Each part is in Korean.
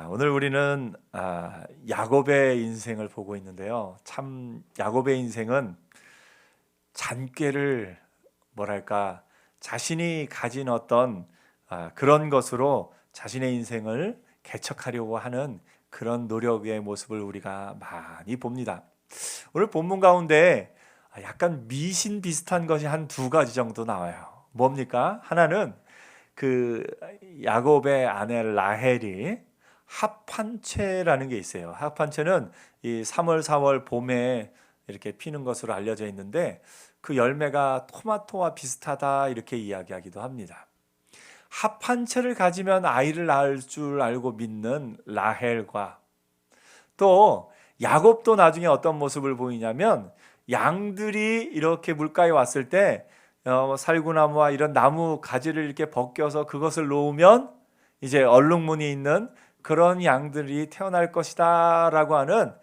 오늘 우리는 야곱의 인생을 보고 있는데요. 참 야곱의 인생은 잔꾀를 자신이 가진 어떤 그런 것으로 자신의 인생을 개척하려고 하는 그런 노력의 모습을 우리가 많이 봅니다. 오늘 본문 가운데 약간 미신 비슷한 것이 한 두 가지 정도 나와요. 뭡니까? 하나는 그 야곱의 아내 라헬이 합판채라는 게 있어요. 합판채는 이 3월, 4월 봄에 이렇게 피는 것으로 알려져 있는데 그 열매가 토마토와 비슷하다 이렇게 이야기하기도 합니다. 합판채를 가지면 아이를 낳을 줄 알고 믿는 라헬과 또 야곱도 나중에 어떤 모습을 보이냐면 양들이 이렇게 물가에 왔을 때 살구나무와 이런 나무 가지를 이렇게 벗겨서 그것을 놓으면 이제 얼룩무늬 있는 그런 양들이 태어날 것이다 라고 하는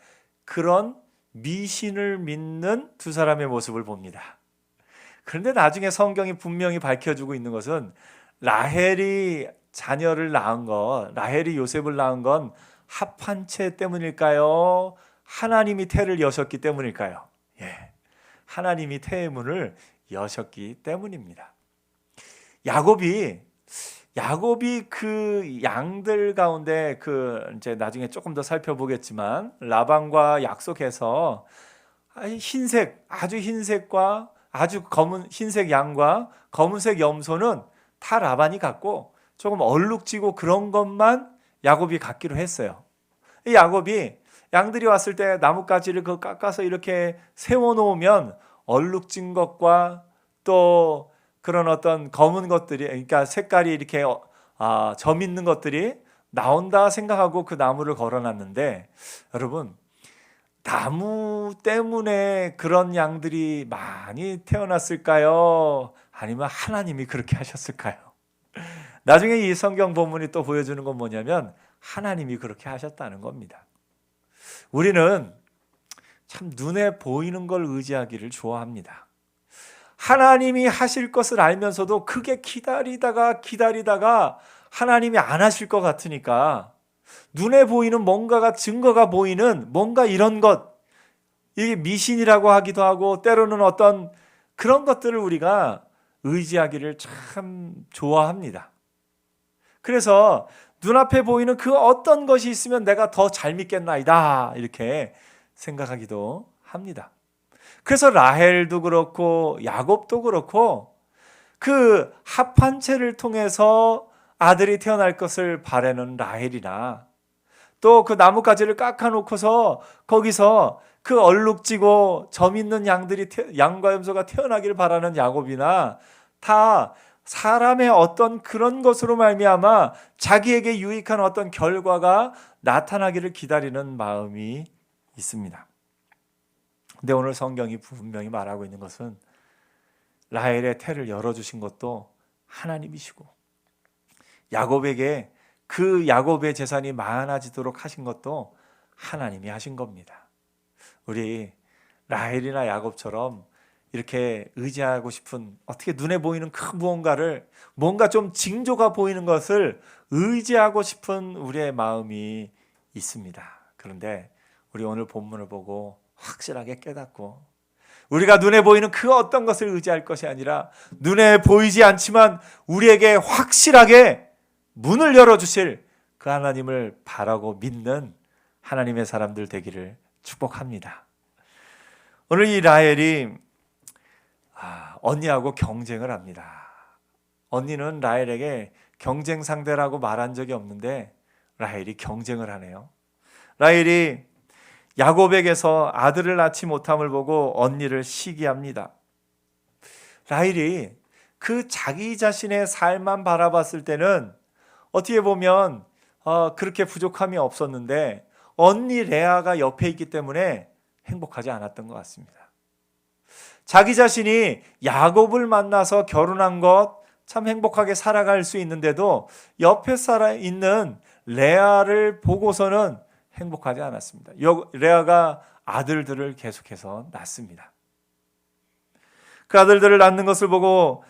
그런 미신을 믿는 두 사람의 모습을 봅니다. 그런데 나중에 성경이 분명히 밝혀주고 있는 것은 라헬이 자녀를 낳은 것, 라헬이 요셉을 낳은 건 합한채 때문일까요? 하나님이 태를 여셨기 때문일까요? 예, 하나님이 태의 문을 여셨기 때문입니다. 야곱이 그 양들 가운데 이제 나중에 조금 더 살펴보겠지만 라반과 약속해서 아주 흰색과 아주 검은 흰색 양과 검은색 염소는 다 라반이 갖고 조금 얼룩지고 그런 것만 야곱이 갖기로 했어요. 이 야곱이 양들이 왔을 때 나뭇가지를 깎아서 이렇게 세워놓으면 얼룩진 것과 또 그런 어떤 검은 것들이, 그러니까 색깔이 이렇게 점 있는 것들이 나온다 생각하고 그 나무를 걸어놨는데, 여러분 나무 때문에 그런 양들이 많이 태어났을까요? 아니면 하나님이 그렇게 하셨을까요? 나중에 이 성경 본문이 또 보여주는 건 뭐냐면 하나님이 그렇게 하셨다는 겁니다. 우리는 참 눈에 보이는 걸 의지하기를 좋아합니다. 하나님이 하실 것을 알면서도 그게 기다리다가 하나님이 안 하실 것 같으니까 눈에 보이는 뭔가가 증거가 보이는 뭔가 이런 것, 이게 미신이라고 하기도 하고 때로는 어떤 그런 것들을 우리가 의지하기를 참 좋아합니다. 그래서 눈앞에 보이는 그 어떤 것이 있으면 내가 더 잘 믿겠나이다 이렇게 생각하기도 합니다. 그래서 라헬도 그렇고 야곱도 그렇고 그 합한채를 통해서 아들이 태어날 것을 바라는 라헬이나 또 그 나뭇가지를 깎아놓고서 거기서 그 얼룩지고 점 있는 양과 염소가 태어나기를 바라는 야곱이나 다 사람의 어떤 그런 것으로 말미암아 자기에게 유익한 어떤 결과가 나타나기를 기다리는 마음이 있습니다. 근데 오늘 성경이 분명히 말하고 있는 것은 라헬의 태를 열어주신 것도 하나님이시고 야곱에게 그 야곱의 재산이 많아지도록 하신 것도 하나님이 하신 겁니다. 우리 라헬이나 야곱처럼 이렇게 의지하고 싶은 어떻게 눈에 보이는 큰 무언가를 뭔가 좀 징조가 보이는 것을 의지하고 싶은 우리의 마음이 있습니다. 그런데 우리 오늘 본문을 보고 확실하게 깨닫고 우리가 눈에 보이는 그 어떤 것을 의지할 것이 아니라 눈에 보이지 않지만 우리에게 확실하게 문을 열어주실 그 하나님을 바라고 믿는 하나님의 사람들 되기를 축복합니다. 오늘 이 라헬이 언니하고 경쟁을 합니다. 언니는 라헬에게 경쟁 상대라고 말한 적이 없는데 라헬이 경쟁을 하네요. 라헬이 야곱에게서 아들을 낳지 못함을 보고 언니를 시기합니다. 라헬이 그 자기 자신의 삶만 바라봤을 때는 어떻게 보면 그렇게 부족함이 없었는데 언니 레아가 옆에 있기 때문에 행복하지 않았던 것 같습니다. 자기 자신이 야곱을 만나서 결혼한 것 참 행복하게 살아갈 수 있는데도 옆에 있는 레아를 보고서는 행복하지 않았습니다. 레아가 아들들을 계속해서 낳습니다. 그 아들들을 낳는 것을 보고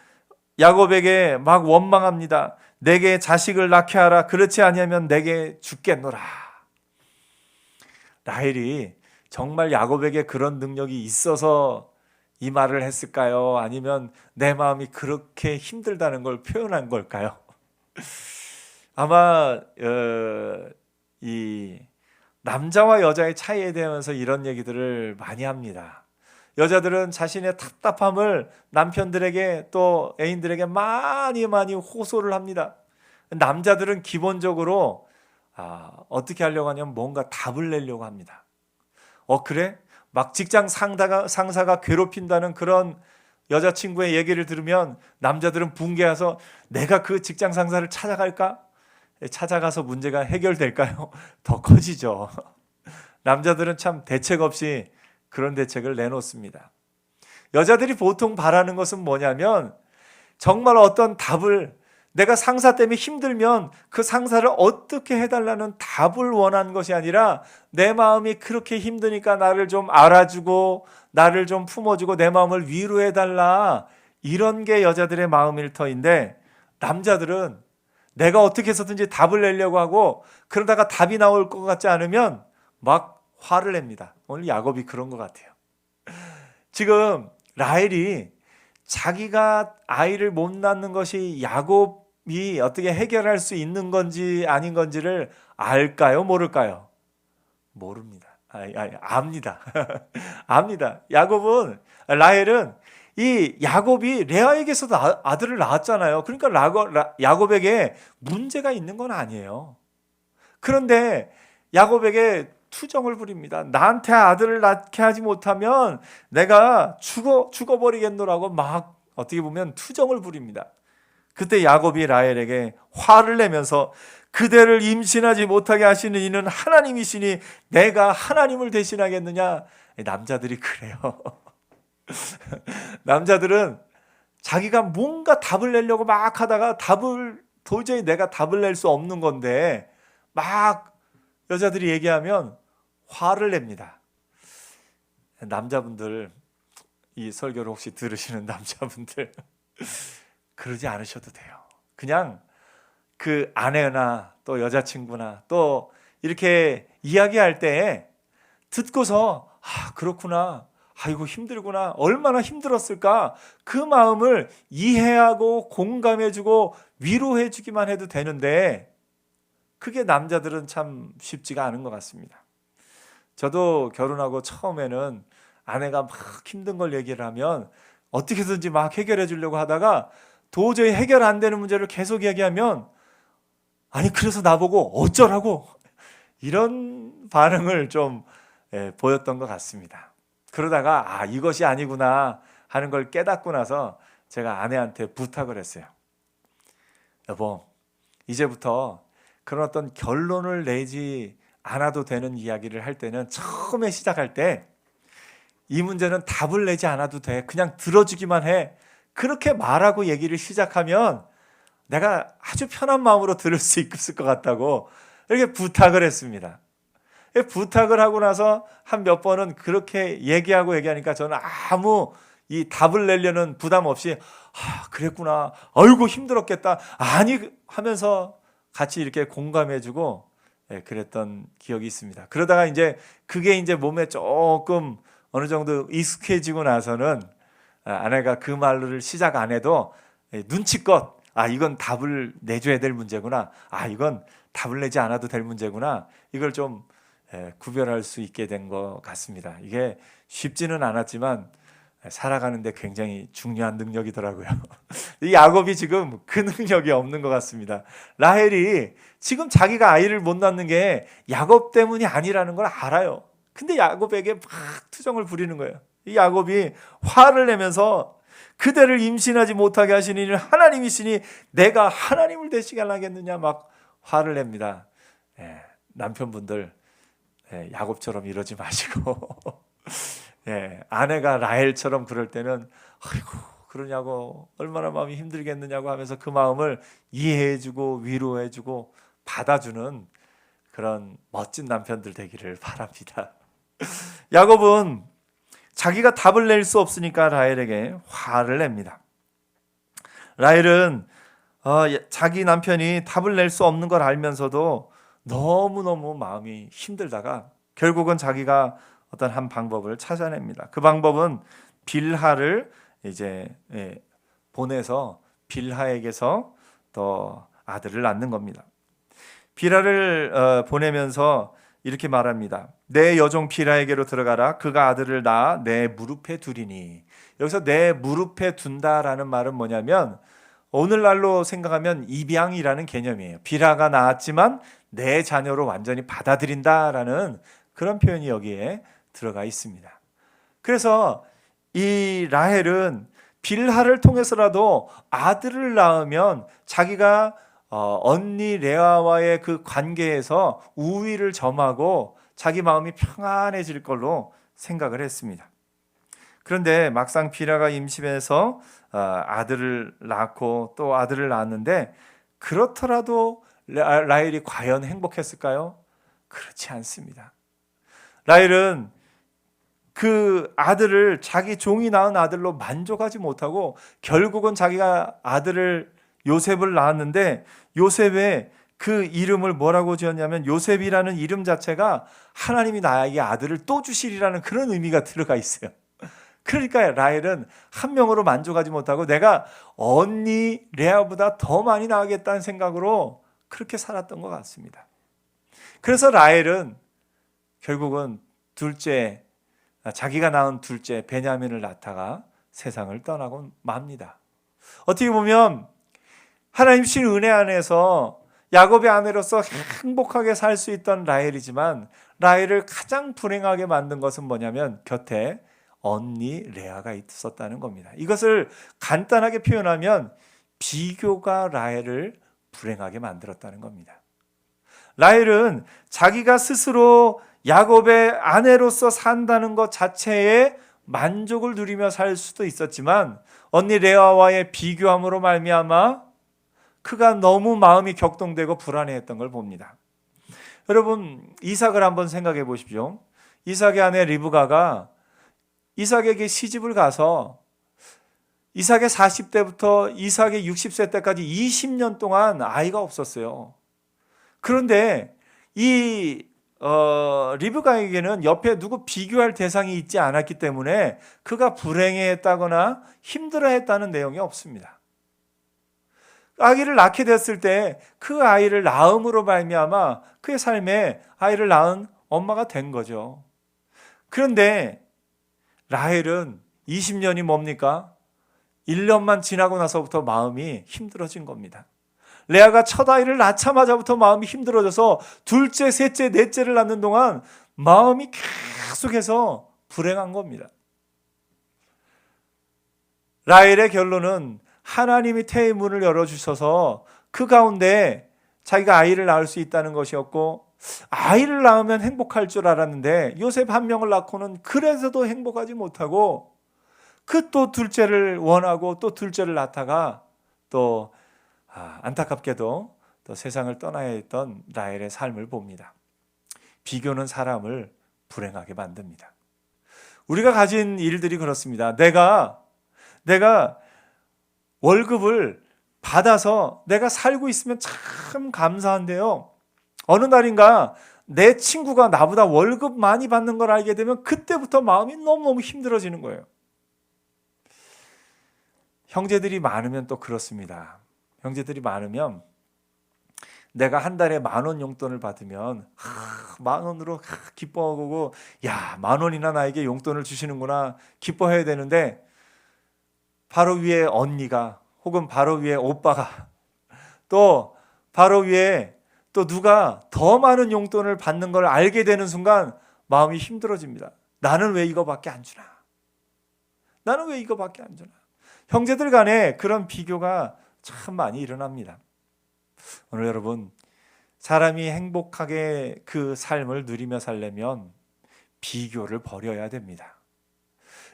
야곱에게 막 원망합니다. 내게 자식을 낳게 하라. 그렇지 아니하면 내게 죽겠노라. 라헬이 정말 야곱에게 그런 능력이 있어서 이 말을 했을까요? 아니면 내 마음이 그렇게 힘들다는 걸 표현한 걸까요? 아마 이 남자와 여자의 차이에 대해서 이런 얘기들을 많이 합니다. 여자들은 자신의 답답함을 남편들에게 또 애인들에게 많이 호소를 합니다. 남자들은 기본적으로 어떻게 하려고 하냐면 뭔가 답을 내려고 합니다. 그래? 막 직장 상사가 괴롭힌다는 그런 여자친구의 얘기를 들으면 남자들은 붕괴해서 내가 그 직장 상사를 찾아갈까? 찾아가서 문제가 해결될까요? 더 커지죠. 남자들은 참 대책 없이 그런 대책을 내놓습니다. 여자들이 보통 바라는 것은 뭐냐면 정말 어떤 답을, 내가 상사 때문에 힘들면 그 상사를 어떻게 해달라는 답을 원하는 것이 아니라 내 마음이 그렇게 힘드니까 나를 좀 알아주고 나를 좀 품어주고 내 마음을 위로해달라, 이런 게 여자들의 마음일 터인데, 남자들은 내가 어떻게 해서든지 답을 내려고 하고 그러다가 답이 나올 것 같지 않으면 막 화를 냅니다. 오늘 야곱이 그런 것 같아요. 지금 라헬이 자기가 아이를 못 낳는 것이 야곱이 어떻게 해결할 수 있는 건지 아닌 건지를 알까요? 모를까요? 모릅니다. 압니다. 압니다. 라헬은 이 야곱이 레아에게서도 아들을 낳았잖아요. 그러니까 야곱에게 문제가 있는 건 아니에요. 그런데 야곱에게 투정을 부립니다. 나한테 아들을 낳게 하지 못하면 내가 죽어버리겠노라고 막 어떻게 보면 투정을 부립니다. 그때 야곱이 라헬에게 화를 내면서 그대를 임신하지 못하게 하시는 이는 하나님이시니 내가 하나님을 대신하겠느냐. 남자들이 그래요. 남자들은 자기가 뭔가 답을 내려고 막 하다가 도저히 내가 답을 낼 수 없는 건데 막 여자들이 얘기하면 화를 냅니다. 남자분들, 이 설교를 혹시 들으시는 남자분들 그러지 않으셔도 돼요. 그냥 그 아내나 또 여자친구나 또 이렇게 이야기할 때 듣고서 그렇구나, 아이고 힘들구나, 얼마나 힘들었을까, 그 마음을 이해하고 공감해주고 위로해주기만 해도 되는데 그게 남자들은 참 쉽지가 않은 것 같습니다. 저도 결혼하고 처음에는 아내가 막 힘든 걸 얘기를 하면 어떻게든지 막 해결해 주려고 하다가 도저히 해결 안 되는 문제를 계속 얘기하면 그래서 나보고 어쩌라고, 이런 반응을 좀 보였던 것 같습니다. 그러다가 이것이 아니구나 하는 걸 깨닫고 나서 제가 아내한테 부탁을 했어요. 여보, 이제부터 그런 어떤 결론을 내지 않아도 되는 이야기를 할 때는, 처음에 시작할 때 이 문제는 답을 내지 않아도 돼, 그냥 들어주기만 해, 그렇게 말하고 얘기를 시작하면 내가 아주 편한 마음으로 들을 수 있을 것 같다고 이렇게 부탁을 했습니다. 부탁을 하고 나서 한 몇 번은 그렇게 얘기하니까 저는 아무 이 답을 내려는 부담 없이 그랬구나, 아이고 힘들었겠다, 하면서 같이 이렇게 공감해주고 그랬던 기억이 있습니다. 그러다가 그게 몸에 조금 어느 정도 익숙해지고 나서는 아내가 그 말을 시작 안 해도 눈치껏 이건 답을 내줘야 될 문제구나, 이건 답을 내지 않아도 될 문제구나, 이걸 좀 구별할 수 있게 된 것 같습니다. 이게 쉽지는 않았지만 살아가는데 굉장히 중요한 능력이더라고요. 이 야곱이 지금 그 능력이 없는 것 같습니다. 라헬이 지금 자기가 아이를 못 낳는 게 야곱 때문이 아니라는 걸 알아요. 근데 야곱에게 막 투정을 부리는 거예요. 이 야곱이 화를 내면서 그대를 임신하지 못하게 하시는 이는 하나님이시니 내가 하나님을 대신하겠느냐 막 화를 냅니다. 남편분들 야곱처럼 이러지 마시고 아내가 라헬처럼 그럴 때는 아이고 그러냐고, 얼마나 마음이 힘들겠느냐고 하면서 그 마음을 이해해주고 위로해주고 받아주는 그런 멋진 남편들 되기를 바랍니다. 야곱은 자기가 답을 낼 수 없으니까 라헬에게 화를 냅니다. 라헬은 자기 남편이 답을 낼 수 없는 걸 알면서도 너무너무 마음이 힘들다가 결국은 자기가 어떤 한 방법을 찾아냅니다. 그 방법은 빌하를 이제 보내서 빌하에게서 또 아들을 낳는 겁니다. 빌하를 보내면서 이렇게 말합니다. 내 여종 빌하에게로 들어가라. 그가 아들을 낳아 내 무릎에 두리니. 여기서 내 무릎에 둔다라는 말은 뭐냐면 오늘날로 생각하면 입양이라는 개념이에요. 빌하가 낳았지만 내 자녀로 완전히 받아들인다라는 그런 표현이 여기에 들어가 있습니다. 그래서 이 라헬은 빌하를 통해서라도 아들을 낳으면 자기가 언니 레아와의 그 관계에서 우위를 점하고 자기 마음이 평안해질 걸로 생각을 했습니다. 그런데 막상 빌하가 임신해서 아들을 낳고 또 아들을 낳았는데 그렇더라도 라헬이 과연 행복했을까요? 그렇지 않습니다. 라헬은 그 아들을 자기 종이 낳은 아들로 만족하지 못하고 결국은 자기가 아들을 요셉을 낳았는데 요셉의 그 이름을 뭐라고 지었냐면 요셉이라는 이름 자체가 하나님이 나에게 아들을 또 주시리라는 그런 의미가 들어가 있어요. 그러니까 라헬은 한 명으로 만족하지 못하고 내가 언니 레아보다 더 많이 낳겠다는 생각으로 그렇게 살았던 것 같습니다. 그래서 라헬은 결국은 자기가 낳은 둘째 베냐민을 낳다가 세상을 떠나고 맙니다. 어떻게 보면 하나님 주신 은혜 안에서 야곱의 아내로서 행복하게 살 수 있던 라헬이지만 라헬을 가장 불행하게 만든 것은 뭐냐면 곁에 언니 레아가 있었다는 겁니다. 이것을 간단하게 표현하면 비교가 라헬을 불행하게 만들었다는 겁니다. 라헬은 자기가 스스로 야곱의 아내로서 산다는 것 자체에 만족을 누리며 살 수도 있었지만 언니 레아와의 비교함으로 말미암아 그가 너무 마음이 격동되고 불안해했던 걸 봅니다. 여러분 이삭을 한번 생각해 보십시오. 이삭의 아내 리브가가 이삭에게 시집을 가서 이삭의 40대부터 이삭의 60세 때까지 20년 동안 아이가 없었어요. 그런데 이 리브가에게는 옆에 누구 비교할 대상이 있지 않았기 때문에 그가 불행해했다거나 힘들어했다는 내용이 없습니다. 아기를 낳게 됐을 때 그 아이를 낳음으로 말미암아 그의 삶에 아이를 낳은 엄마가 된 거죠. 그런데 라헬은 20년이 뭡니까? 1년만 지나고 나서부터 마음이 힘들어진 겁니다. 레아가 첫 아이를 낳자마자부터 마음이 힘들어져서 둘째, 셋째, 넷째를 낳는 동안 마음이 계속해서 불행한 겁니다. 라헬의 결론은 하나님이 태의 문을 열어주셔서 그 가운데 자기가 아이를 낳을 수 있다는 것이었고 아이를 낳으면 행복할 줄 알았는데 요셉 한 명을 낳고는 그래서도 행복하지 못하고 그 또 둘째를 원하고 또 둘째를 낳다가 또 안타깝게도 또 세상을 떠나야 했던 라헬의 삶을 봅니다. 비교는 사람을 불행하게 만듭니다. 우리가 가진 일들이 그렇습니다. 내가 월급을 받아서 내가 살고 있으면 참 감사한데요. 어느 날인가 내 친구가 나보다 월급 많이 받는 걸 알게 되면 그때부터 마음이 너무너무 힘들어지는 거예요. 형제들이 많으면 또 그렇습니다. 형제들이 많으면 내가 한 달에 10,000원 용돈을 받으면 10,000원으로 기뻐하고 야 10,000원이나 나에게 용돈을 주시는구나 기뻐해야 되는데 바로 위에 언니가 혹은 바로 위에 오빠가 또 바로 위에 또 누가 더 많은 용돈을 받는 걸 알게 되는 순간 마음이 힘들어집니다. 나는 왜 이거밖에 안 주나? 나는 왜 이거밖에 안 주나? 형제들 간에 그런 비교가 참 많이 일어납니다. 오늘 여러분 사람이 행복하게 그 삶을 누리며 살려면 비교를 버려야 됩니다.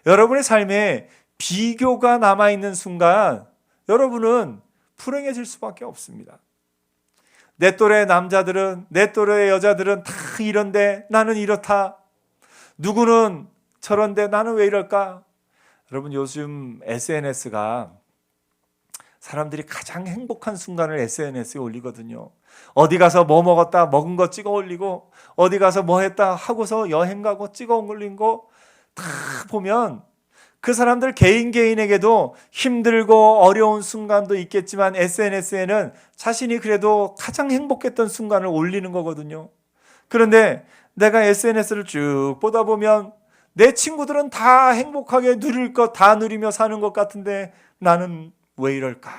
여러분의 삶에 비교가 남아있는 순간 여러분은 불행해질 수밖에 없습니다. 내 또래 남자들은 내 또래 여자들은 다 이런데 나는 이렇다. 누구는 저런데 나는 왜 이럴까? 여러분 요즘 SNS가 사람들이 가장 행복한 순간을 SNS에 올리거든요. 어디 가서 뭐 먹었다 먹은 거 찍어 올리고, 어디 가서 뭐 했다 하고서 여행 가고 찍어 올린 거 다 보면 그 사람들 개인에게도 힘들고 어려운 순간도 있겠지만 SNS에는 자신이 그래도 가장 행복했던 순간을 올리는 거거든요. 그런데 내가 SNS를 쭉 보다 보면 내 친구들은 다 행복하게 누릴 것 다 누리며 사는 것 같은데 나는 왜 이럴까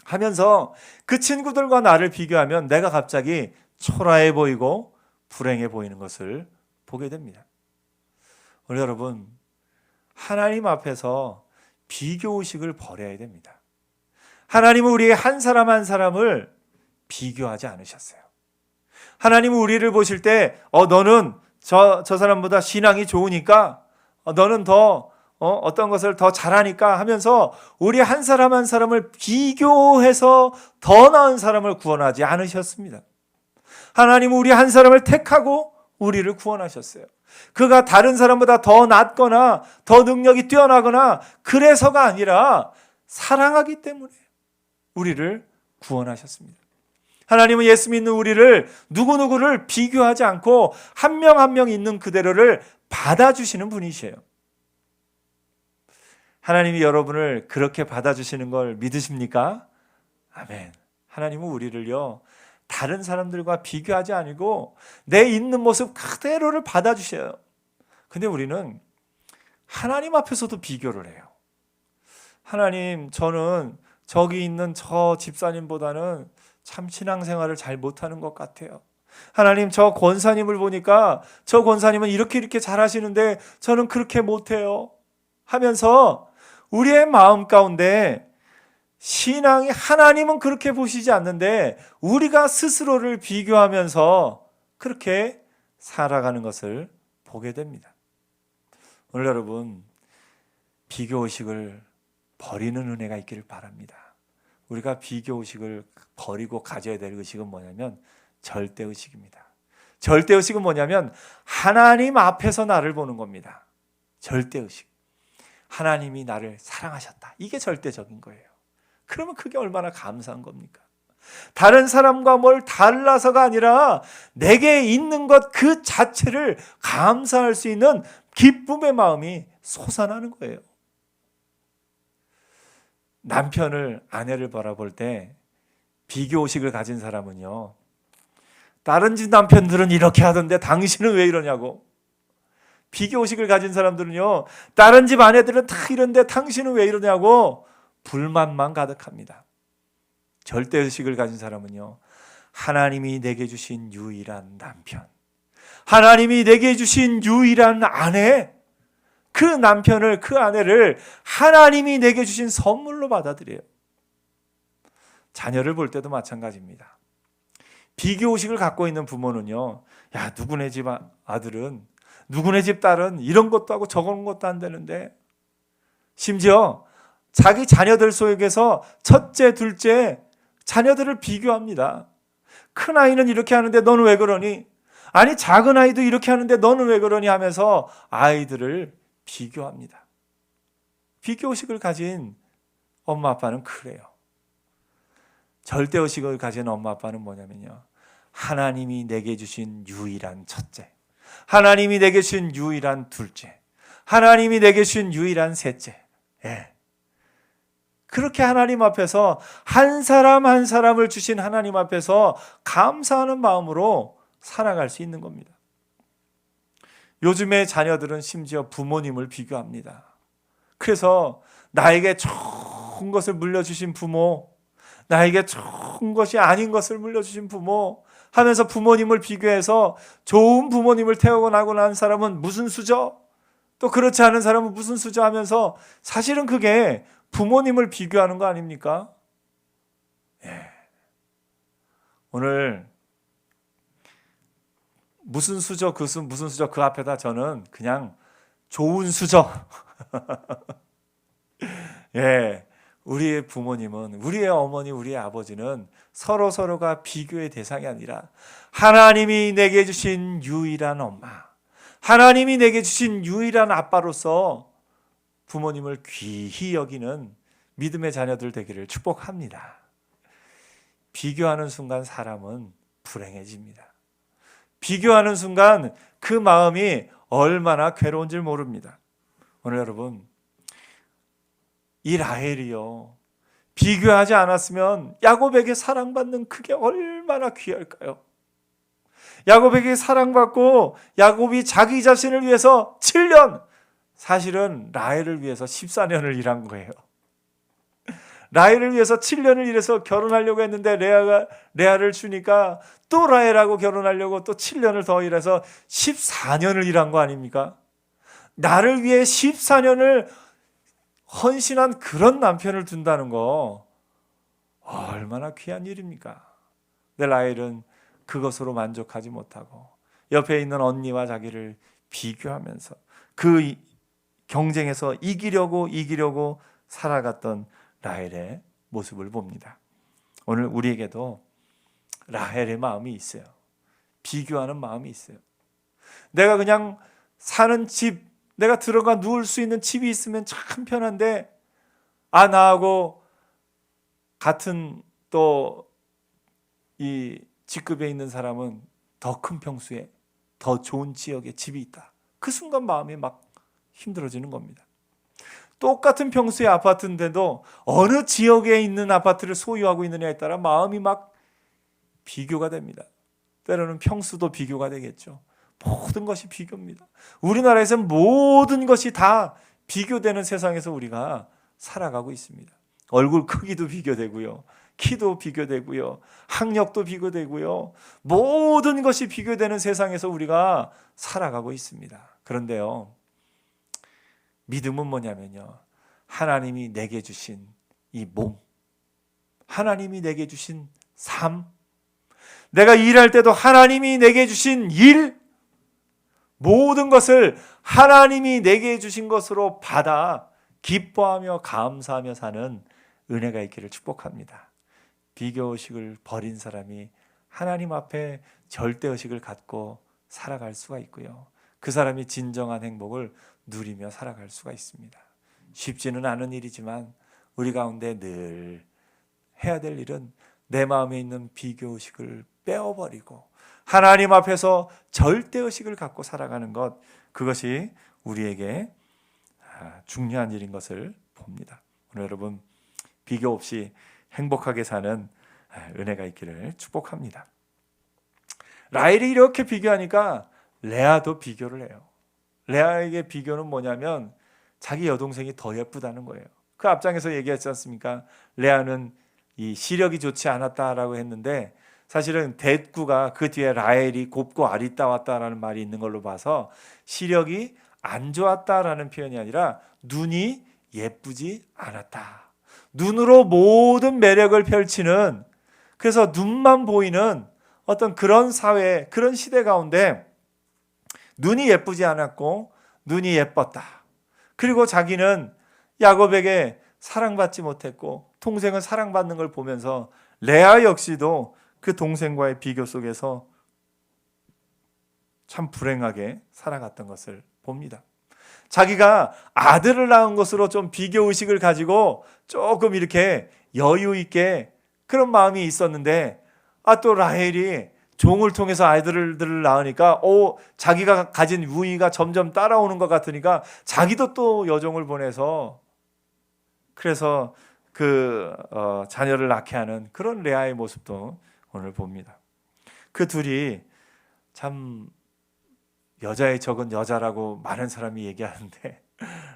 하면서 그 친구들과 나를 비교하면 내가 갑자기 초라해 보이고 불행해 보이는 것을 보게 됩니다. 우리 여러분, 하나님 앞에서 비교의식을 버려야 됩니다. 하나님은 우리의 한 사람 한 사람을 비교하지 않으셨어요. 하나님은 우리를 보실 때 너는 저 사람보다 신앙이 좋으니까, 너는 더 어떤 것을 더 잘하니까 하면서 우리 한 사람 한 사람을 비교해서 더 나은 사람을 구원하지 않으셨습니다. 하나님은 우리 한 사람을 택하고 우리를 구원하셨어요. 그가 다른 사람보다 더 낫거나 더 능력이 뛰어나거나 그래서가 아니라 사랑하기 때문에 우리를 구원하셨습니다. 하나님은 예수 믿는 우리를 누구누구를 비교하지 않고 한 명 한 명 있는 그대로를 받아주시는 분이세요. 하나님이 여러분을 그렇게 받아주시는 걸 믿으십니까? 아멘. 하나님은 우리를요, 다른 사람들과 비교하지 않고 내 있는 모습 그대로를 받아주셔요. 근데 우리는 하나님 앞에서도 비교를 해요. 하나님, 저는 저기 있는 저 집사님보다는 참 신앙생활을 잘 못하는 것 같아요. 하나님, 저 권사님을 보니까 저 권사님은 이렇게 잘하시는데 저는 그렇게 못해요 하면서 우리의 마음 가운데 신앙이, 하나님은 그렇게 보시지 않는데 우리가 스스로를 비교하면서 그렇게 살아가는 것을 보게 됩니다. 오늘 여러분, 비교의식을 버리는 은혜가 있기를 바랍니다. 우리가 비교의식을 버리고 가져야 될 의식은 뭐냐면 절대의식입니다. 절대의식은 뭐냐면 하나님 앞에서 나를 보는 겁니다. 절대의식. 하나님이 나를 사랑하셨다. 이게 절대적인 거예요. 그러면 그게 얼마나 감사한 겁니까? 다른 사람과 뭘 달라서가 아니라 내게 있는 것 그 자체를 감사할 수 있는 기쁨의 마음이 솟아나는 거예요. 남편을, 아내를 바라볼 때 비교의식을 가진 사람은요, 다른 집 남편들은 이렇게 하던데 당신은 왜 이러냐고. 비교의식을 가진 사람들은요, 다른 집 아내들은 다 이런데 당신은 왜 이러냐고 불만만 가득합니다. 절대의식을 가진 사람은요, 하나님이 내게 주신 유일한 남편, 하나님이 내게 주신 유일한 아내, 그 남편을, 그 아내를 하나님이 내게 주신 선물로 받아들여요. 자녀를 볼 때도 마찬가지입니다. 비교의식을 갖고 있는 부모는요, 야, 누구네 집 아들은, 누구네 집 딸은 이런 것도 하고 저런 것도 안 되는데, 심지어 자기 자녀들 속에서 첫째, 둘째 자녀들을 비교합니다. 큰 아이는 이렇게 하는데 너는 왜 그러니? 아니, 작은 아이도 이렇게 하는데 너는 왜 그러니? 하면서 아이들을 비교합니다. 비교의식을 가진 엄마 아빠는 그래요. 절대의식을 가진 엄마 아빠는 뭐냐면요, 하나님이 내게 주신 유일한 첫째, 하나님이 내게 주신 유일한 둘째, 하나님이 내게 주신 유일한 셋째, 그렇게 하나님 앞에서 한 사람 한 사람을 주신 하나님 앞에서 감사하는 마음으로 살아갈 수 있는 겁니다. 요즘의 자녀들은 심지어 부모님을 비교합니다. 그래서 나에게 좋은 것을 물려주신 부모, 나에게 좋은 것이 아닌 것을 물려주신 부모 하면서 부모님을 비교해서 좋은 부모님을 태어나고 난 사람은 무슨 수저, 또 그렇지 않은 사람은 무슨 수저 하면서 사실은 그게 부모님을 비교하는 거 아닙니까? 오늘 무슨 수저, 무슨 수저 그 앞에다 저는 그냥 좋은 수저. 우리의 부모님은, 우리의 어머니, 우리의 아버지는 서로가 비교의 대상이 아니라 하나님이 내게 주신 유일한 엄마, 하나님이 내게 주신 유일한 아빠로서 부모님을 귀히 여기는 믿음의 자녀들 되기를 축복합니다. 비교하는 순간 사람은 불행해집니다. 비교하는 순간 그 마음이 얼마나 괴로운 줄 모릅니다. 오늘 여러분, 이 라헬이요, 비교하지 않았으면 야곱에게 사랑받는 그게 얼마나 귀할까요? 야곱에게 사랑받고 야곱이 자기 자신을 위해서 7년, 사실은 라헬을 위해서 14년을 일한 거예요. 라헬을 위해서 7년을 일해서 결혼하려고 했는데 레아를 주니까 또 라헬하고 결혼하려고 또 7년을 더 일해서 14년을 일한 거 아닙니까? 나를 위해 14년을 헌신한 그런 남편을 둔다는 거 얼마나 귀한 일입니까? 근데 라헬은 그것으로 만족하지 못하고 옆에 있는 언니와 자기를 비교하면서 그 경쟁에서 이기려고 살아갔던 라헬의 모습을 봅니다. 오늘 우리에게도 라헬의 마음이 있어요. 비교하는 마음이 있어요. 내가 그냥 사는 집, 내가 들어가 누울 수 있는 집이 있으면 참 편한데, 나하고 같은 또 이 직급에 있는 사람은 더 큰 평수에 더 좋은 지역에 집이 있다. 그 순간 마음이 막 힘들어지는 겁니다. 똑같은 평수의 아파트인데도 어느 지역에 있는 아파트를 소유하고 있느냐에 따라 마음이 막 비교가 됩니다. 때로는 평수도 비교가 되겠죠. 모든 것이 비교입니다. 우리나라에서는 모든 것이 다 비교되는 세상에서 우리가 살아가고 있습니다. 얼굴 크기도 비교되고요. 키도 비교되고요. 학력도 비교되고요. 모든 것이 비교되는 세상에서 우리가 살아가고 있습니다. 그런데요, 믿음은 뭐냐면요, 하나님이 내게 주신 이 몸, 하나님이 내게 주신 삶, 내가 일할 때도 하나님이 내게 주신 일, 모든 것을 하나님이 내게 주신 것으로 받아 기뻐하며 감사하며 사는 은혜가 있기를 축복합니다. 비교의식을 버린 사람이 하나님 앞에 절대의식을 갖고 살아갈 수가 있고요, 그 사람이 진정한 행복을 누리며 살아갈 수가 있습니다. 쉽지는 않은 일이지만 우리 가운데 늘 해야 될 일은 내 마음에 있는 비교의식을 빼어버리고 하나님 앞에서 절대의식을 갖고 살아가는 것, 그것이 우리에게 중요한 일인 것을 봅니다. 오늘 여러분, 비교 없이 행복하게 사는 은혜가 있기를 축복합니다. 라헬이 이렇게 비교하니까 레아도 비교를 해요. 레아에게 비교는 뭐냐면 자기 여동생이 더 예쁘다는 거예요. 그 앞장에서 얘기했지 않습니까? 레아는 이 시력이 좋지 않았다라고 했는데, 사실은 뎃구가 그 뒤에 라헬이 곱고 아리따웠다라는 말이 있는 걸로 봐서 시력이 안 좋았다라는 표현이 아니라 눈이 예쁘지 않았다. 눈으로 모든 매력을 펼치는, 그래서 눈만 보이는 어떤 그런 사회, 그런 시대 가운데 눈이 예쁘지 않았고 눈이 예뻤다. 그리고 자기는 야곱에게 사랑받지 못했고 동생은 사랑받는 걸 보면서 레아 역시도 그 동생과의 비교 속에서 참 불행하게 살아갔던 것을 봅니다. 자기가 아들을 낳은 것으로 좀 비교의식을 가지고 조금 이렇게 여유 있게 그런 마음이 있었는데, 또 라헬이 종을 통해서 아이들을 낳으니까 자기가 가진 우위가 점점 따라오는 것 같으니까 자기도 또 여종을 보내서, 그래서 그 자녀를 낳게 하는 그런 레아의 모습도 오늘 봅니다. 그 둘이 참 여자의 적은 여자라고 많은 사람이 얘기하는데,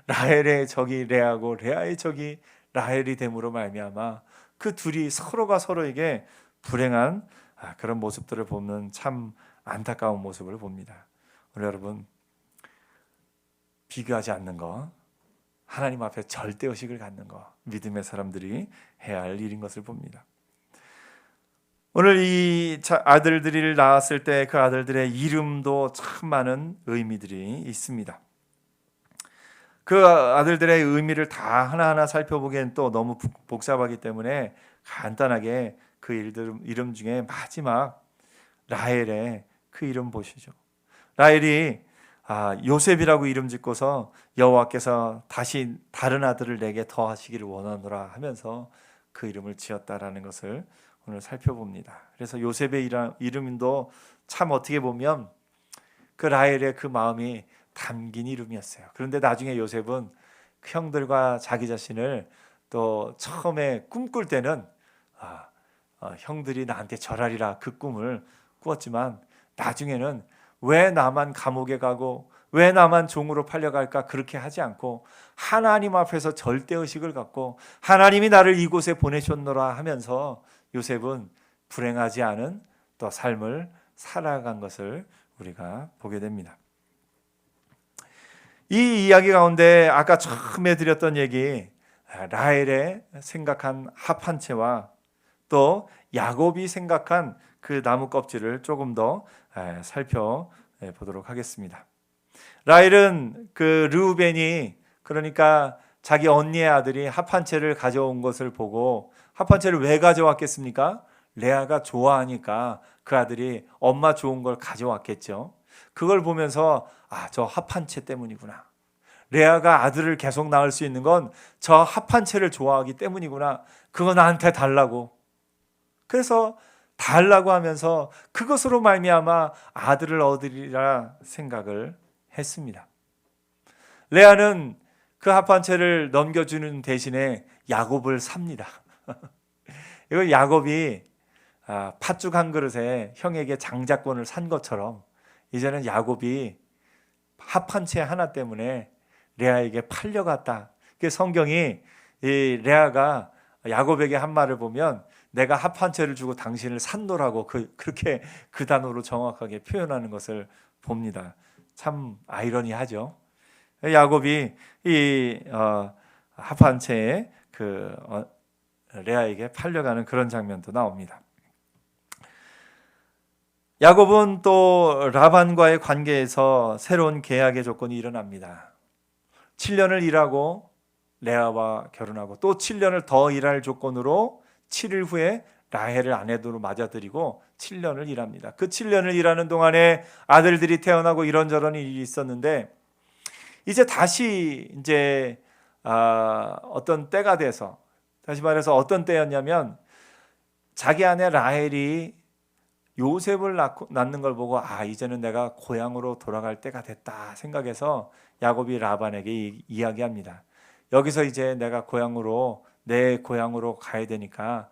라헬의 적이 레아고 레아의 적이 라헬이 됨으로 말미암아 그 둘이 서로가 서로에게 불행한 그런 모습들을 보면 참 안타까운 모습을 봅니다. 우리 여러분, 비교하지 않는 것, 하나님 앞에 절대의식을 갖는 것, 믿음의 사람들이 해야 할 일인 것을 봅니다. 오늘 이 아들들을 낳았을 때 그 아들들의 이름도 참 많은 의미들이 있습니다. 그 아들들의 의미를 다 하나하나 살펴보기엔 또 너무 복잡하기 때문에 간단하게 그 이름 중에 마지막 라헬의 그 이름 보시죠. 라헬이 요셉이라고 이름 짓고서 여호와께서 다시 다른 아들을 내게 더하시기를 원하노라 하면서 그 이름을 지었다라는 것을 오늘 살펴봅니다. 그래서 요셉의 이름도 참 어떻게 보면 그 라헬의 그 마음이 담긴 이름이었어요. 그런데 나중에 요셉은 그 형들과 자기 자신을 또 처음에 꿈꿀 때는 형들이 나한테 절하리라 그 꿈을 꾸었지만 나중에는 왜 나만 감옥에 가고 왜 나만 종으로 팔려갈까 그렇게 하지 않고 하나님 앞에서 절대의식을 갖고 하나님이 나를 이곳에 보내셨노라 하면서 요셉은 불행하지 않은 또 삶을 살아간 것을 우리가 보게 됩니다. 이 이야기 가운데 아까 처음에 드렸던 얘기 라헬의 생각한 합 한 채와 또 야곱이 생각한 그 나무 껍질을 조금 더 살펴보도록 하겠습니다. 라헬은 그 르우벤이 그러니까 자기 언니의 아들이 합 한 채를 가져온 것을 보고 합 한 채를 왜 가져왔겠습니까? 레아가 좋아하니까 그 아들이 엄마 좋은 걸 가져왔겠죠. 그걸 보면서 저 합 한 채 때문이구나. 레아가 아들을 계속 낳을 수 있는 건 저 합 한 채를 좋아하기 때문이구나. 그거 나한테 달라고. 그래서 달라고 하면서 그것으로 말미암아 아들을 얻으리라 생각을 했습니다. 레아는 그 합 한 채를 넘겨주는 대신에 야곱을 삽니다. 이거 야곱이 팥죽 한 그릇에 형에게 장자권을 산 것처럼 이제는 야곱이 합 한 채 하나 때문에 레아에게 팔려갔다. 그 성경이 이 레아가 야곱에게 한 말을 보면 내가 합 한 채를 주고 당신을 산노라고 그렇게 그 단어로 정확하게 표현하는 것을 봅니다. 참 아이러니하죠. 야곱이 이 합 한 채에 레아에게 팔려가는 그런 장면도 나옵니다. 야곱은 또 라반과의 관계에서 새로운 계약의 조건이 일어납니다. 7년을 일하고 레아와 결혼하고 또 7년을 더 일할 조건으로 7일 후에 라헬을 아내로 맞아들이고 7년을 일합니다. 그 7년을 일하는 동안에 아들들이 태어나고 이런저런 일이 있었는데 이제 다시 어떤 때가 돼서 다시 말해서 어떤 때였냐면 자기 아내 라헬이 요셉을 낳는 걸 보고 이제는 내가 고향으로 돌아갈 때가 됐다 생각해서 야곱이 라반에게 이야기합니다. 여기서 이제 내가 내 고향으로 가야 되니까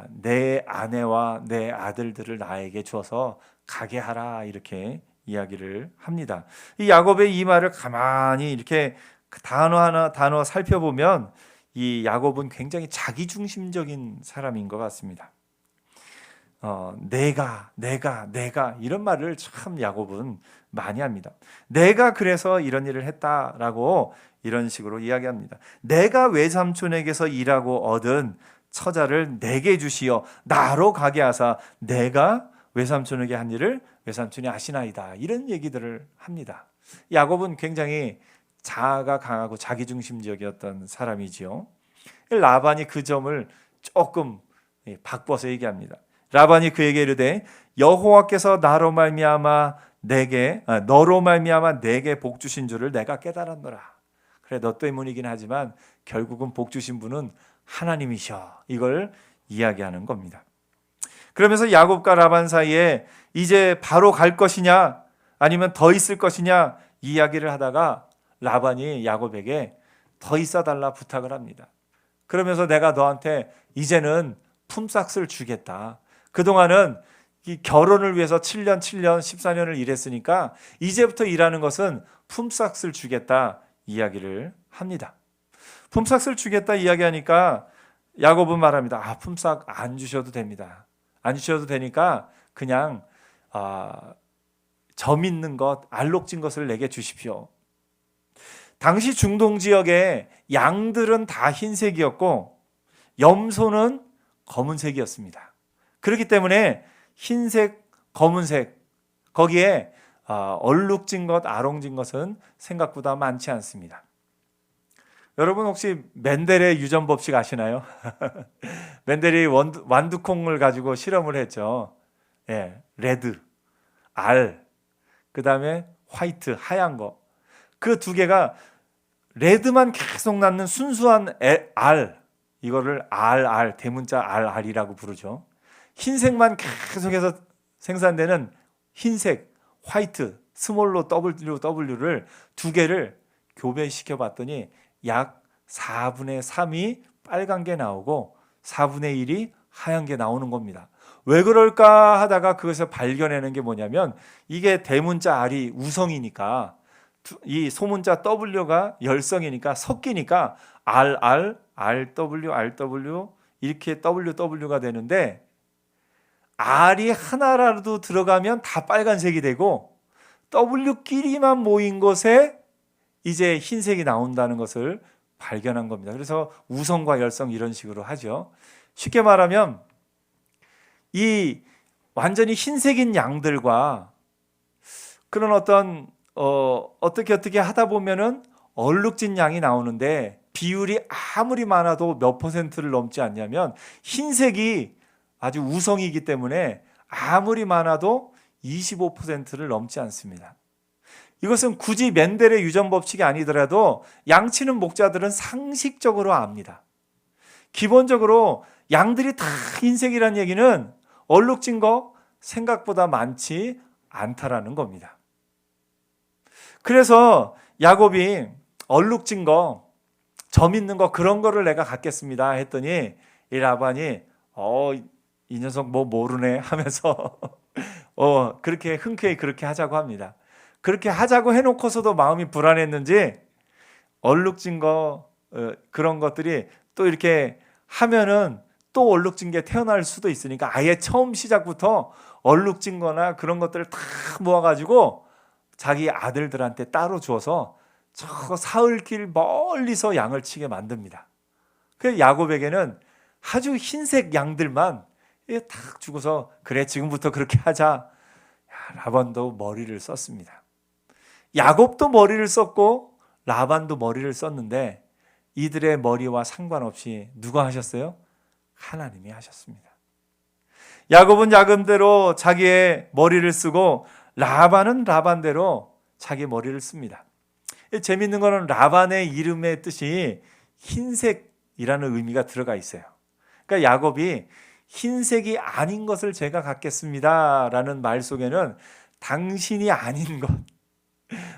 내 아내와 내 아들들을 나에게 주어서 가게 하라 이렇게 이야기를 합니다. 이 야곱의 이 말을 가만히 이렇게 단어 살펴보면 이 야곱은 굉장히 자기중심적인 사람인 것 같습니다. 내가 이런 말을 참 야곱은 많이 합니다. 내가 그래서 이런 일을 했다라고 이런 식으로 이야기합니다. 내가 외삼촌에게서 일하고 얻은 처자를 내게 주시어 나로 가게 하사 내가 외삼촌에게 한 일을 외삼촌이 아시나이다. 이런 얘기들을 합니다. 야곱은 굉장히 자아가 강하고 자기중심적이었던 사람이지요. 라반이 그 점을 조금 바꿔서 얘기합니다. 라반이 그에게 이르되 여호와께서 너로 말미암아 내게 복 주신 줄을 내가 깨달았노라. 그래 너 때문이긴 하지만 결국은 복 주신 분은 하나님이셔. 이걸 이야기하는 겁니다. 그러면서 야곱과 라반 사이에 이제 바로 갈 것이냐 아니면 더 있을 것이냐 이야기를 하다가 라반이 야곱에게 더 있어달라 부탁을 합니다. 그러면서 내가 너한테 이제는 품삯을 주겠다. 그동안은 이 결혼을 위해서 7년, 14년을 일했으니까 이제부터 일하는 것은 품삯을 주겠다 이야기를 합니다. 품삯을 주겠다 이야기하니까 야곱은 말합니다. 품삯 안 주셔도 됩니다. 안 주셔도 되니까 그냥 점 있는 것, 알록진 것을 내게 주십시오. 당시 중동 지역의 양들은 다 흰색이었고 염소는 검은색이었습니다. 그렇기 때문에 흰색, 검은색 거기에 얼룩진 것, 아롱진 것은 생각보다 많지 않습니다. 여러분 혹시 멘델의 유전 법칙 아시나요? 멘델이 완두콩을 가지고 실험을 했죠. 레드, 알, 그 다음에 화이트, 하얀 거. 그 두 개가 레드만 계속 낳는 순수한 알, 이거를 RR, 대문자 RR이라고 부르죠. 흰색만 계속해서 생산되는 흰색, 화이트, 스몰로 W를 두 개를 교배시켜 봤더니 약 4분의 3이 빨간 게 나오고 4분의 1이 하얀 게 나오는 겁니다. 왜 그럴까 하다가 그것을 발견해낸 게 뭐냐면, 이게 대문자 R이 우성이니까 이 소문자 W가 열성이니까 섞이니까 RR, RW, RW 이렇게 WW가 되는데, R이 하나라도 들어가면 다 빨간색이 되고 W끼리만 모인 곳에 이제 흰색이 나온다는 것을 발견한 겁니다. 그래서 우성과 열성 이런 식으로 하죠. 쉽게 말하면 이 완전히 흰색인 양들과 그런 어떤 어떻게 하다 보면은 얼룩진 양이 나오는데, 비율이 아무리 많아도 몇 퍼센트를 넘지 않냐면 흰색이 아주 우성이기 때문에 아무리 많아도 25%를 넘지 않습니다. 이것은 굳이 멘델의 유전 법칙이 아니더라도 양치는 목자들은 상식적으로 압니다. 기본적으로 양들이 다 흰색이라는 얘기는 얼룩진 거 생각보다 많지 않다라는 겁니다. 그래서 야곱이 얼룩진 거, 점 있는 거, 그런 거를 내가 갖겠습니다 했더니 이 라반이 이 녀석 뭐 모르네 하면서 그렇게 흔쾌히 그렇게 하자고 합니다. 그렇게 하자고 해놓고서도 마음이 불안했는지 얼룩진 거 그런 것들이 또 이렇게 하면은 또 얼룩진 게 태어날 수도 있으니까 아예 처음 시작부터 얼룩진 거나 그런 것들을 다 모아가지고 자기 아들들한테 따로 줘서 저 사흘길 멀리서 양을 치게 만듭니다. 그래서 야곱에게는 아주 흰색 양들만 딱 주고서 그래 지금부터 그렇게 하자. 라반도 머리를 썼습니다. 야곱도 머리를 썼고 라반도 머리를 썼는데 이들의 머리와 상관없이 누가 하셨어요? 하나님이 하셨습니다. 야곱은 야곱대로 자기의 머리를 쓰고 라반은 라반대로 자기 머리를 씁니다. 재밌는 거는 라반의 이름의 뜻이 흰색이라는 의미가 들어가 있어요. 그러니까 야곱이 흰색이 아닌 것을 제가 갖겠습니다 라는 말 속에는 당신이 아닌 것,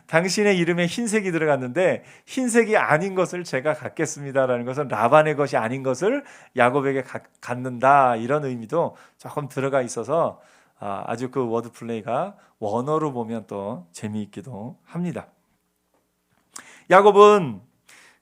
당신의 이름에 흰색이 들어갔는데 흰색이 아닌 것을 제가 갖겠습니다라는 것은 라반의 것이 아닌 것을 야곱에게 갖는다, 이런 의미도 조금 들어가 있어서 아주 그 워드 플레이가 원어로 보면 또 재미있기도 합니다. 야곱은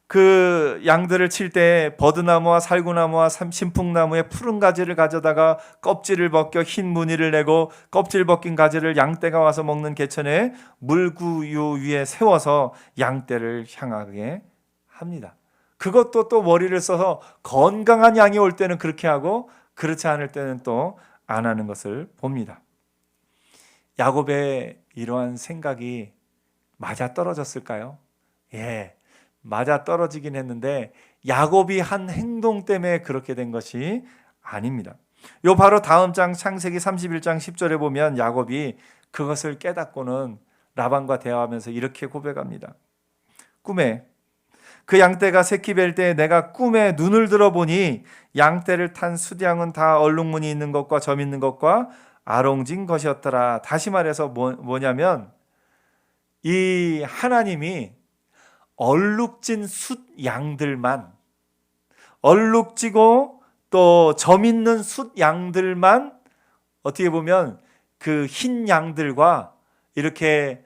그 양들을 칠 때 버드나무와 살구나무와 신풍나무의 푸른 가지를 가져다가 껍질을 벗겨 흰 무늬를 내고 껍질 벗긴 가지를 양떼가 와서 먹는 개천에 물구유 위에 세워서 양떼를 향하게 합니다. 그것도 또 머리를 써서 건강한 양이 올 때는 그렇게 하고 그렇지 않을 때는 또 안 하는 것을 봅니다. 야곱의 이러한 생각이 맞아떨어졌을까요? 예, 맞아떨어지긴 했는데 야곱이 한 행동 때문에 그렇게 된 것이 아닙니다. 요 바로 다음 장 창세기 31장 10절에 보면 야곱이 그것을 깨닫고는 라반과 대화하면서 이렇게 고백합니다. 꿈에 그 양떼가 새끼 뵐 때 내가 꿈에 눈을 들어보니 양떼를 탄 숫양은 다 얼룩무늬 있는 것과 점 있는 것과 아롱진 것이었더라. 다시 말해서 뭐냐면 이 하나님이 얼룩진 숫 양들만, 얼룩지고 또 점 있는 숫 양들만 어떻게 보면 그 흰 양들과 이렇게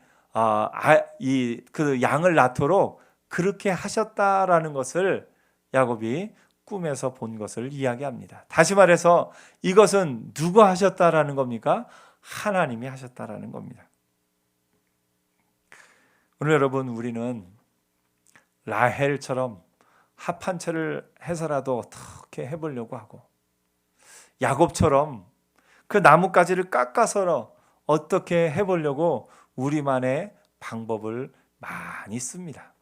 그 양을 낳도록 그렇게 하셨다라는 것을 야곱이 꿈에서 본 것을 이야기합니다. 다시 말해서 이것은 누가 하셨다라는 겁니까? 하나님이 하셨다라는 겁니다. 오늘 여러분, 우리는 라헬처럼 합한 채를 해서라도 어떻게 해보려고 하고, 야곱처럼 그 나뭇가지를 깎아서 어떻게 해보려고 우리만의 방법을 많이 씁니다.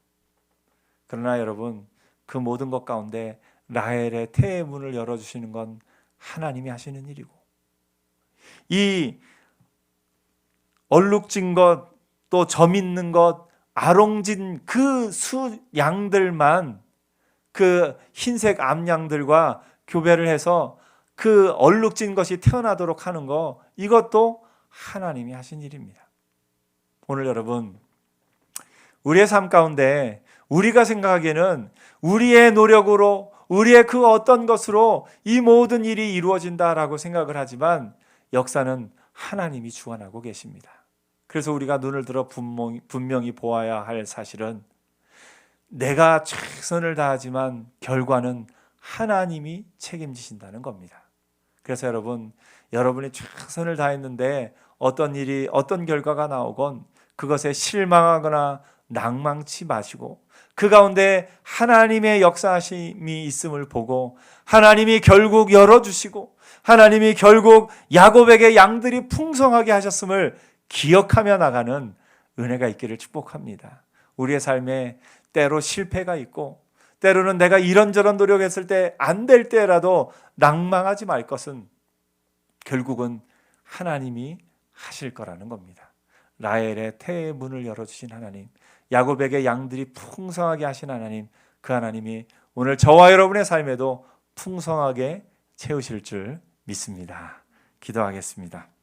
그러나 여러분, 그 모든 것 가운데 라헬의 태의 문을 열어주시는 건 하나님이 하시는 일이고, 이 얼룩진 것 또 점 있는 것, 아롱진 그 수 양들만 그 흰색 암양들과 교배를 해서 그 얼룩진 것이 태어나도록 하는 거, 이것도 하나님이 하신 일입니다. 오늘 여러분, 우리의 삶 가운데 우리가 생각하기에는 우리의 노력으로, 우리의 그 어떤 것으로 이 모든 일이 이루어진다라고 생각을 하지만 역사는 하나님이 주관하고 계십니다. 그래서 우리가 눈을 들어 분명히 보아야 할 사실은 내가 최선을 다하지만 결과는 하나님이 책임지신다는 겁니다. 그래서 여러분, 여러분이 최선을 다했는데 어떤 일이, 어떤 결과가 나오건 그것에 실망하거나 낭망치 마시고 그 가운데 하나님의 역사하심이 있음을 보고 하나님이 결국 열어주시고 하나님이 결국 야곱에게 양들이 풍성하게 하셨음을 기억하며 나가는 은혜가 있기를 축복합니다. 우리의 삶에 때로 실패가 있고 때로는 내가 이런저런 노력했을 때 안 될 때라도 낭망하지 말 것은 결국은 하나님이 하실 거라는 겁니다. 라헬의 태의 문을 열어주신 하나님, 야곱에게 양들이 풍성하게 하신 하나님, 그 하나님이 오늘 저와 여러분의 삶에도 풍성하게 채우실 줄 믿습니다. 기도하겠습니다.